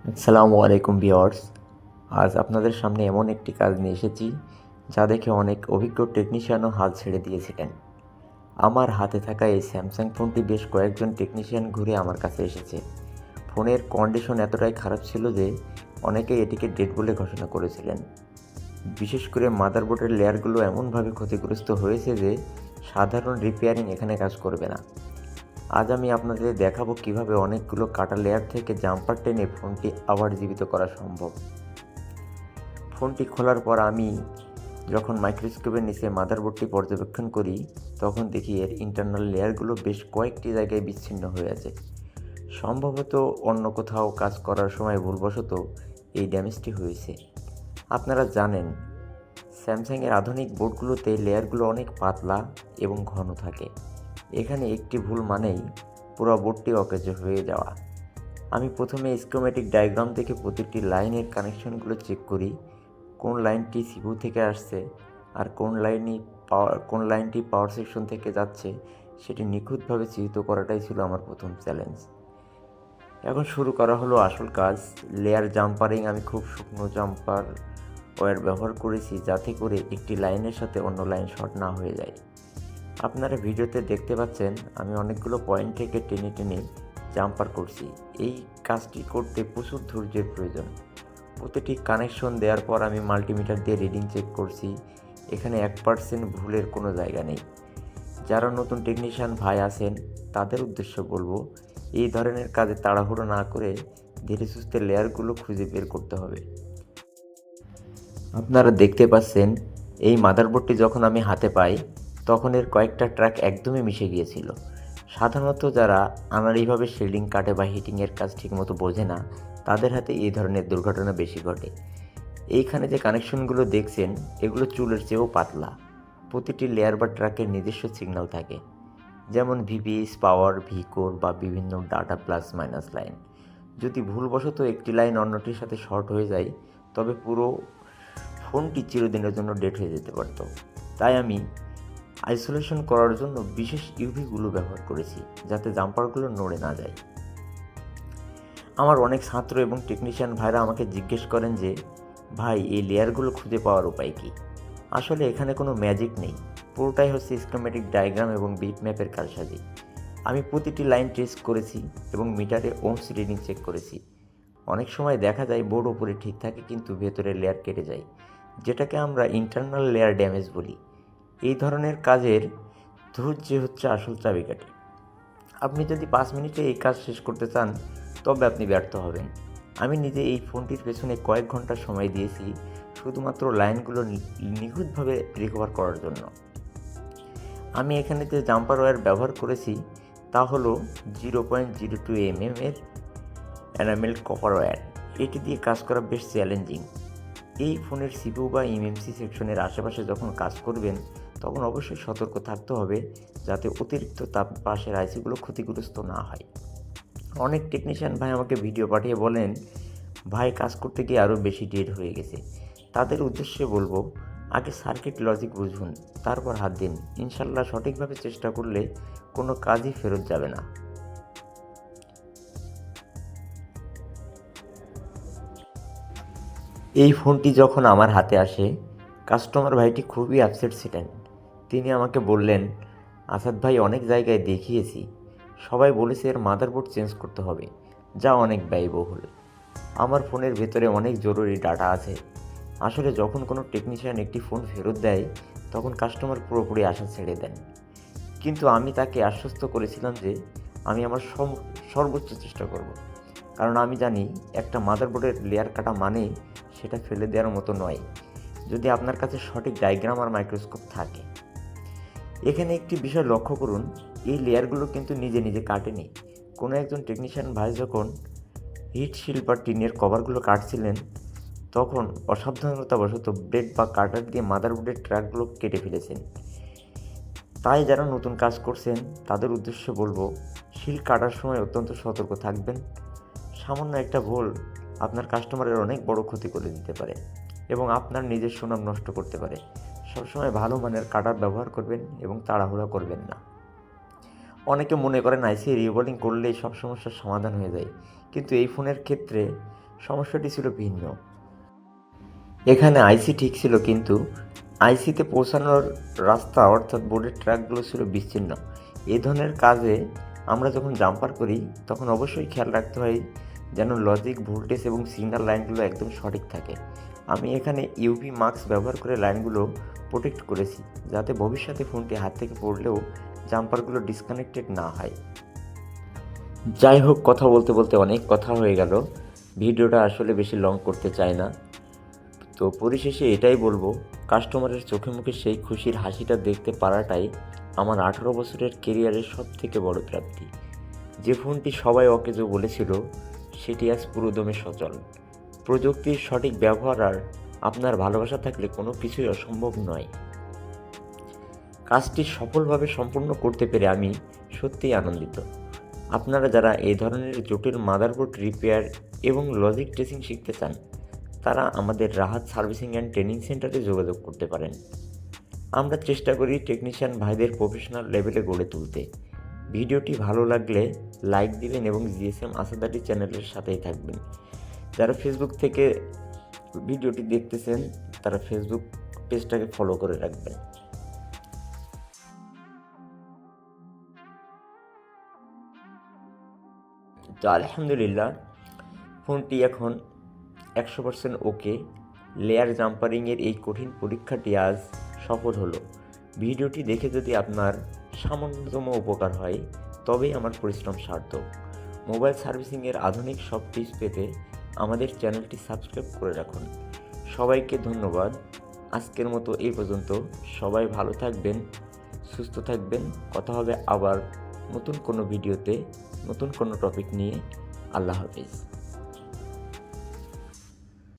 আসসালামু আলাইকুম ভিউয়ার্স। আজ আপনাদের সামনে এমন একটি কাজ নিয়ে এসেছি যা দেখে অনেক অভিজ্ঞ টেকনিশিয়ানও হাল ছেড়ে দিয়েছিলেন। আমার হাতে থাকা এই স্যামসাং ফোনটি বেশ কয়েকজন টেকনিশিয়ান ঘুরে আমার কাছে এসেছে। ফোনের কন্ডিশন এতটাই খারাপ ছিল যে অনেকেই এটিকে ডেড বলে ঘোষণা করেছিলেন। বিশেষ করে মাদারবোর্ডের লেয়ারগুলো এমনভাবে ক্ষতিগ্রস্ত হয়েছে যে সাধারণ রিপেয়ারিং এখানে কাজ করবে না। আজ আমি আপনাদের দেখাবো কিভাবে অনেকগুলো কাটা লেয়ার থেকে জাম্পার টেনে ফোনটি আবার জীবিত করা সম্ভব। ফোনটি খোলার পর আমি যখন মাইক্রোস্কোপের নিচে মাদারবোর্ডটি পর্যবেক্ষণ করি তখন দেখি এর ইন্টারনাল লেয়ারগুলো বেশ কয়েকটি জায়গায় বিচ্ছিন্ন হয়ে আছে। সম্ভবত অন্য কোথাও কাজ করার সময় ভুলবশত এই ড্যামেজটি হয়েছে। আপনারা জানেন স্যামসাংয়ের আধুনিক বোর্ডগুলোতে লেয়ারগুলো অনেক পাতলা এবং ঘন থাকে। এখানে একটি ভুল মানেই পুরো বোর্ডটি অকেজো হয়ে যাওয়া। আমি প্রথমে স্কিমেটিক ডায়াগ্রাম থেকে প্রতিটি লাইনের কানেকশনগুলো চেক করি, কোন লাইনটি সিপিইউ থেকে আসছে আর কোন লাইনটি পাওয়ার সেকশন থেকে যাচ্ছে সেটি নিখুঁতভাবে চিহ্নিত করাটাই ছিল আমার প্রথম চ্যালেঞ্জ। এখন শুরু করা হলো আসল কাজ, লেয়ার জাম্পারিং। আমি খুব শুকনো জাম্পার ওয়্যার ব্যবহার করেছি যাতে করে একটি লাইনের সাথে অন্য লাইন শর্ট না হয়ে যায়। আপনারা ভিডিওতে দেখতে পাচ্ছেন আমি অনেকগুলো পয়েন্ট থেকে টেনে টেনে জাম্পার করছি। এই কাজটি করতে প্রচুর ধৈর্যের প্রয়োজন। প্রতিটি কানেকশন দেওয়ার পর আমি মাল্টিমিটার দিয়ে রিডিং চেক করছি। এখানে 1% ভুলের কোনো জায়গা নেই। যারা নতুন টেকনিশিয়ান ভাই আছেন তাদের উদ্দেশ্য বলবো, এই ধরনের কাজে তাড়াহুড়ো না করে ধীরে সুস্থে লেয়ারগুলো খুঁজে বের করতে হবে। আপনারা দেখতে পাচ্ছেন এই মাদারবোর্ডটি যখন আমি হাতে পাই তখন এর কয়েকটা ট্র্যাক একদমই মিশে গিয়েছিল। সাধারণত যারা আনাড়িভাবে শেডিং কাটে বা হিটিংয়ের কাজ ঠিকমতো বোঝে না তাদের হাতে এই ধরনের দুর্ঘটনা বেশি ঘটে। এইখানে যে কানেকশনগুলো দেখছেন এগুলো চুলের চেয়েও পাতলা। প্রতিটি লেয়ার বা ট্র্যাকের নিজস্ব সিগন্যাল থাকে, যেমন ভিপিএস, পাওয়ার, ভিকোর বা বিভিন্ন ডাটা প্লাস মাইনাস লাইন। যদি ভুলবশত একটি লাইন অন্যটির সাথে শর্ট হয়ে যায় তবে পুরো ফোনটি চিরদিনের জন্য ডেড হয়ে যেতে পারত। তাই আমি আইসোলেশন করার জন্য বিশেষ ইউভিগুলো ব্যবহার করেছি যাতে জাম্পারগুলো নড়ে না যায়। আমার অনেক ছাত্র এবং টেকনিশিয়ান ভাইরা আমাকে জিজ্ঞেস করেন যে ভাই এই লেয়ারগুলো খুঁজে পাওয়ার উপায় কী। আসলে এখানে কোনো ম্যাজিক নেই, পুরোটাই হচ্ছে স্কিমেটিক ডায়াগ্রাম এবং বিট ম্যাপের কারসাজি। আমি প্রতিটি লাইন ট্রেস করেছি এবং মিটারে ওমস রিডিং চেক করেছি। অনেক সময় দেখা যায় বোর্ড ওপরে ঠিক থাকে কিন্তু ভেতরের লেয়ার কেটে যায়, যেটাকে আমরা ইন্টারনাল লেয়ার ড্যামেজ বলি। এই ধরনের কাজের ধৈর্য হচ্ছে আসল চাবিকাঠি। আপনি যদি 5 মিনিটে এই কাজ শেষ করতে চান তবে আপনি ব্যর্থ হবেন। আমি নিজে এই ফোনটির পেছনে কয়েক ঘন্টা সময় দিয়েছি শুধুমাত্র লাইনগুলো নিখুঁতভাবে রিকভার করার জন্য। আমি এখানে যে জাম্পার ওয়্যার ব্যবহার করেছি তা হলো 0.02 এর এনামেল কপার ওয়্যার। এটি দিয়ে কাজ করা বেশ চ্যালেঞ্জিং। এই ফোনের সিপিইউ বা এমএমসি সেকশনের আশেপাশে যখন কাজ করবেন তখন অবশ্যই সতর্ক থাকতে হবে যাতে অতিরিক্ত তাপ পাশের আইসিগুলো ক্ষতিগ্রস্ত না হয়। অনেক টেকনিশিয়ান ভাই আমাকে ভিডিও পাঠিয়ে বলেন ভাই কাজ করতে গিয়ে আরও বেশি ডেড হয়ে গেছে। তাদের উদ্দেশ্যে বলবো, আগে সার্কিট লজিক বুঝুন, তারপর হাত দিন। ইনশাল্লাহ সঠিকভাবে চেষ্টা করলে কোনো কাজই ফেরত যাবে না। এই ফোনটি যখন আমার হাতে আসে কাস্টমার ভাইটি খুবই আপসেট ছিলেন। তিনি আমাকে বললেন, আসাদ ভাই অনেক জায়গায় দেখিয়েছি, সবাই বলেছে এর মাদারবোর্ড চেঞ্জ করতে হবে, যা অনেক ব্যয়বহুল। আমার ফোনের ভেতরে অনেক জরুরি ডাটা আছে। আসলে যখন কোনো টেকনিশিয়ান একটি ফোন ফেরত দেয় তখন কাস্টমার পুরোপুরি আশা ছেড়ে দেন। কিন্তু আমি তাকে আশ্বস্ত করেছিলাম যে আমি আমার সর্বোচ্চ চেষ্টা করব, কারণ আমি জানি একটা মাদারবোর্ডের লেয়ার কাটা মানে সেটা ফেলে দেওয়ার মতো নয়, যদি আপনার কাছে সঠিক ডায়াগ্রাম আর মাইক্রোস্কোপ থাকে। এখানে একটি বিষয় লক্ষ্য করুন, এই লেয়ারগুলো কিন্তু নিজে নিজে কাটেনি। কোনো একজন টেকনিশিয়ান ভাই যখন হিট শিল্ড বা টিনের কভারগুলো কাটছিলেন তখন অসাবধানতাবশত ব্লেড বা কাটার দিয়ে মাদারবোর্ডের ট্র্যাকগুলো কেটে ফেলেছেন। তাই যারা নতুন কাজ করছেন তাদের উদ্দেশ্যে বলবো, শিল্ড কাটার সময় অত্যন্ত সতর্ক থাকবেন। সামান্য একটা ভুল আপনার কাস্টমারের অনেক বড় ক্ষতি করে দিতে পারে এবং আপনার নিজের সুনাম নষ্ট করতে পারে। সবসময় ভালো মানের কাটার ব্যবহার করবেন এবং তাড়াহুড়া করবেন না। অনেকে মনে করেন আইসি রিবোলিং করলেই সব সমস্যার সমাধান হয়ে যায়, কিন্তু এই ফোনের ক্ষেত্রে সমস্যাটি ছিল ভিন্ন। এখানে আইসি ঠিক ছিল, কিন্তু আইসিতে পৌঁছানোর রাস্তা অর্থাৎ বোর্ডের ট্র্যাকগুলো ছিল বিচ্ছিন্ন। এই ধরনের কাজে আমরা যখন জাম্পার করি তখন অবশ্যই খেয়াল রাখতে হয় যেন লজিক, ভোল্টেজ এবং সিগন্যাল লাইনগুলো একদম সঠিক থাকে। আমি এখানে ইউভি মাস্ক ব্যবহার করে লাইনগুলো প্রোটেক্ট করেছি, যাতে ভবিষ্যতে ফোনটি হাত থেকে পড়লেও জাম্পারগুলো ডিসকানেক্টেড না হয়। যাই হোক, কথা বলতে বলতে অনেক কথা হয়ে গেল। ভিডিওটা আসলে বেশি লং করতে চাই না। তো পরিশেষে এটাই বলবো, কাস্টমারের চোখে মুখে সেই খুশির হাসিটা দেখতে পারাটাই আমার 18 বছরের কেরিয়ারের সবথেকে বড় প্রাপ্তি। যে ফোনটি সবাই অকেজো বলেছিল, সেটি আজ পুরোদমে সচল। প্রযুক্তির সঠিক ব্যবহার আর আপনার ভালোবাসা থাকলে কোনো কিছুই অসম্ভব নয়। কাজটি সফলভাবে সম্পূর্ণ করতে পেরে আমি সত্যিই আনন্দিত। আপনারা যারা এই ধরনের জটিল মাদারবোর্ড রিপেয়ার এবং লজিক ট্রেসিং শিখতে চান, তারা আমাদের রাহাত সার্ভিসিং অ্যান্ড ট্রেনিং সেন্টারে যোগাযোগ করতে পারেন। আমরা চেষ্টা করি টেকনিশিয়ান ভাইদের প্রফেশনাল লেভেলে গড়ে তুলতে। ভিডিওটি ভালো লাগলে লাইক দিবেন এবং জিএসএম আসাদ চ্যানেলের সাথেই থাকবেন। যারা ফেসবুক থেকে ভিডিওটি দেখতেছেন, তারা ফেসবুক পেজটাকে ফলো করে রাখবেন। তো আলহামদুলিল্লাহ, ফোনটি এখন 100% ওকে। লেয়ার জাম্পারিংয়ের এই কঠিন পরীক্ষাটি আজ সফল হলো। ভিডিওটি দেখে যদি আপনার সামান্যতম উপকার হয়, তবেই আমার পরিশ্রম সার্থক। মোবাইল সার্ভিসিংয়ের আধুনিক সব টিপস পেতে আমাদের চ্যানেলটি সাবস্ক্রাইব করে রাখুন। সবাইকে ধন্যবাদ। আজকের মতো এই পর্যন্ত। সবাই ভালো থাকবেন, সুস্থ থাকবেন। কথা হবে আবার নতুন কোনো ভিডিওতে, নতুন কোনো টপিক নিয়ে। আল্লাহ হাফেজ।